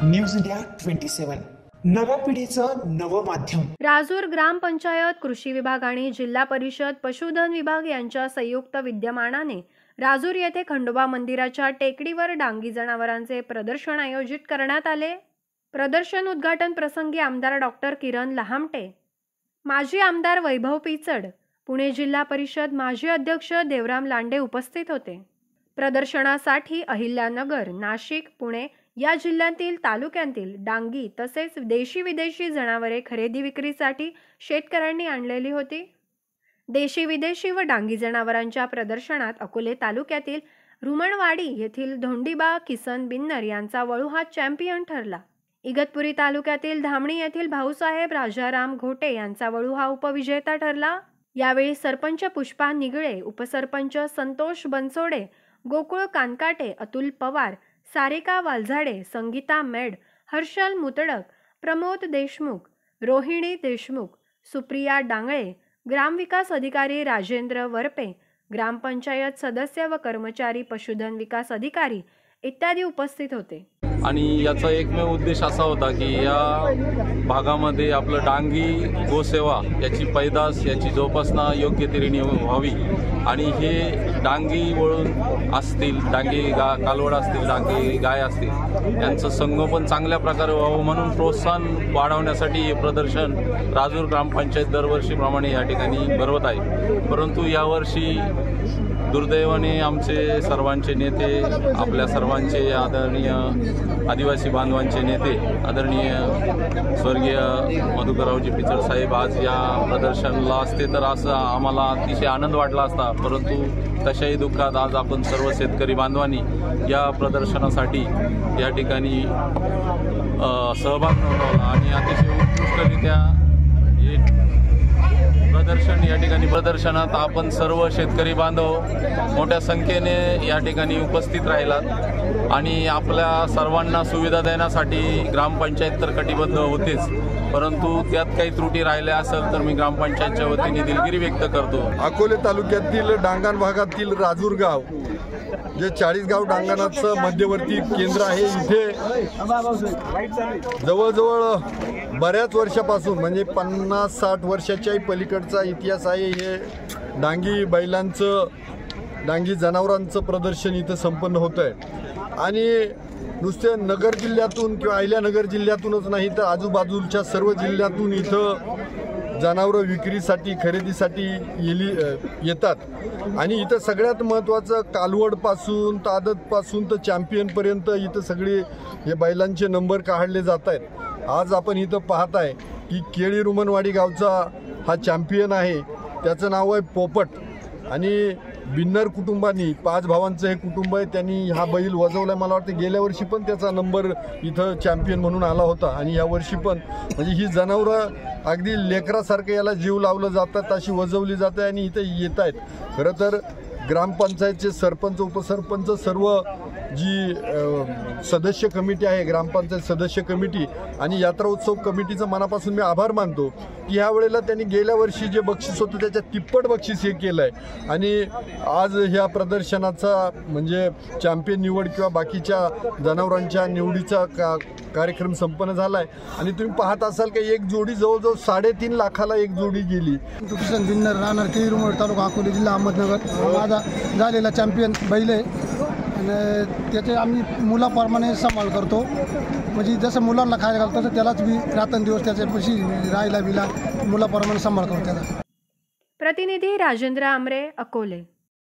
News India 27 नव्या पिढीचं नवं माध्यम। राजूर ग्रामपंचायत, कृषी विभाग आणि जिल्हा परिषद पशुधन विभाग यांच्या संयुक्त विद्यमानाने राजूर येथे खंडोबा मंदिराच्या टेकडीवर डांगी जनावरांचे प्रदर्शन आयोजित करण्यात आले। प्रदर्शन उद्घाटन प्रसंगी आमदार डॉक्टर किरण लहामटे, माजी आमदार वैभव पिचड, पुणे जिल्हा परिषद माजी अध्यक्ष देवराम लांडे उपस्थित होते। प्रदर्शनासाठी अहिल्यानगर, नाशिक, पुणे या जिल्ह्यातील तालुक्यांतील डांगी तसेच देशी विदेशी जनावरे खरेदी विक्रीसाठी शेतकऱ्यांनी आणलेली होती। देशी विदेशी व डांगी जनावरांच्या प्रदर्शनात अकोले तालुक्यातील रुमणवाडी येथील धोंडीबा किसन बिन्नर यांचा वळू हा चॅम्पियन ठरला। इगतपुरी तालुक्यातील धामणी येथील भाऊसाहेब राजाराम घोटे यांचा वळू हा उपविजेता ठरला। यावेळी सरपंच पुष्पा निगळे, उपसरपंच संतोष बनसोडे, गोकुळ कानकाटे, अतुल पवार, सारिका वालझाडे, संगीता मेड, हर्षल मुतडक, प्रमोद देशमुख, रोहिणी देशमुख, सुप्रिया डांगळे, ग्रामविकास अधिकारी राजेंद्र वरपे, ग्रामपंचायत सदस्य व कर्मचारी, पशुधन विकास अधिकारी इत्यादी उपस्थित होते। आणि याचा एकमेव उद्देश असा होता की या भागामध्ये आपलं डांगी गोसेवा याची पैदास याची जोपासना योग्य तऱ्हेने व्हावी आणि हे डांगी वळून असतील, डांगी कालवड असतील, डांगी गाय असतील यांचं संगोपन चांगल्या प्रकारे व्हावं म्हणून प्रोत्साहन वाढवण्यासाठी हे प्रदर्शन राजूर ग्रामपंचायत दरवर्षीप्रमाणे या ठिकाणी भरवत आहे। परंतु यावर्षी दुर्दैवाने आमचे सर्वांचे नेते, आपल्या सर्वांचे आदरणीय आदिवासी बांधवांचे नेते आदरणीय स्वर्गीय मधुकररावजी पिचड साहेब आज या प्रदर्शनाला असते तर असं आम्हाला अतिशय आनंद वाटला असता, परंतु तशाही दुःखात आज आपण सर्व शेतकरी बांधवांनी या प्रदर्शनासाठी या ठिकाणी सहभाग नोंदवला आणि अतिशय उत्कृष्टरित्या हे प्रदर्शनात आपण सर्व शेतकरी बांधव मोठ्या संख्येने या ठिकाणी उपस्थित राहिलात आणि आपल्या सर्वांना सुविधा देण्यासाठी ग्रामपंचायत तर कटिबद्ध होतेच, परंतु त्यात काही त्रुटी राहिल्या असेल तर मी ग्रामपंचायतच्या वतीने दिलगिरी व्यक्त करतो। अकोले तालुक्यातील डांगण भागातील राजूर गाव जे 40 गाव डांगणाचं मध्यवर्ती केंद्र आहे, इथे जवळजवळ बऱ्याच वर्षापासून म्हणजे 50-60 वर्षाच्याही पलीकडचा इतिहास आहे। हे डांगी बैलांचं, डांगी जनावरांचं प्रदर्शन इथं संपन्न होतं आहे आणि नुसते नगर जिल्ह्यातून किंवा अहिल्यानगर जिल्ह्यातूनच नाही तर आजूबाजूच्या सर्व जिल्ह्यातून इथं जनावरं विक्रीसाठी, खरेदीसाठी येतात आणि इथं सगळ्यात महत्त्वाचं कालवडपासून तर आदतपासून तर चॅम्पियनपर्यंत इथं सगळे हे बैलांचे नंबर काढले जात आहेत। आज आपण इथं पाहत आहे की केळी रुमणवाडी गावचा हा चॅम्पियन आहे, त्याचं नाव आहे पोपट आणि बिन्नर कुटुंबांनी 5 भावांचं हे कुटुंब आहे, त्यांनी हा बैल वजवला। मला वाटतं गेल्या वर्षी पण त्याचा नंबर इथं चॅम्पियन म्हणून आला होता आणि या वर्षी पण म्हणजे ही जनावरं अगदी लेकरासारखं याला जीव लावलं जातात अशी वजवली जाते आणि इथं येत आहेत। खरं तर ग्रामपंचायतचे सरपंच, उपसरपंच, सर्व जी सदस्य कमिटी आहे, ग्रामपंचायत सदस्य कमिटी आणि यात्रा उत्सव कमिटीचं मनापासून मी आभार मानतो की ह्या वेळेला त्यांनी गेल्या वर्षी जे बक्षीस होतं त्याच्या तिप्पट बक्षीस हे केलं आहे आणि आज ह्या प्रदर्शनाचा म्हणजे चॅम्पियन निवड किंवा बाकीच्या जनावरांच्या निवडीचा कार्यक्रम संपन्न झाला आहे आणि तुम्ही पाहत असाल की एक जोडी जवळजवळ 3.5 लाखाला एक जोडी गेली। किसन बिन्नर, राहणार केळी रुमणवाडी, तालुका अकोले, जिल्हा अहमदनगर। माझा झालेला चॅम्पियन बैल आहे आणि त्याचे आम्ही मुलाप्रमाणे सांभाळ करतो, म्हणजे जसं मुलांना खायला घालतो तसं त्यालाच मी रात्रंदिवस त्याच्यापाशी राहायला बिला मुलाप्रमाणे सांभाळ करतो त्याला। प्रतिनिधी राजेंद्र आमरे, अकोले।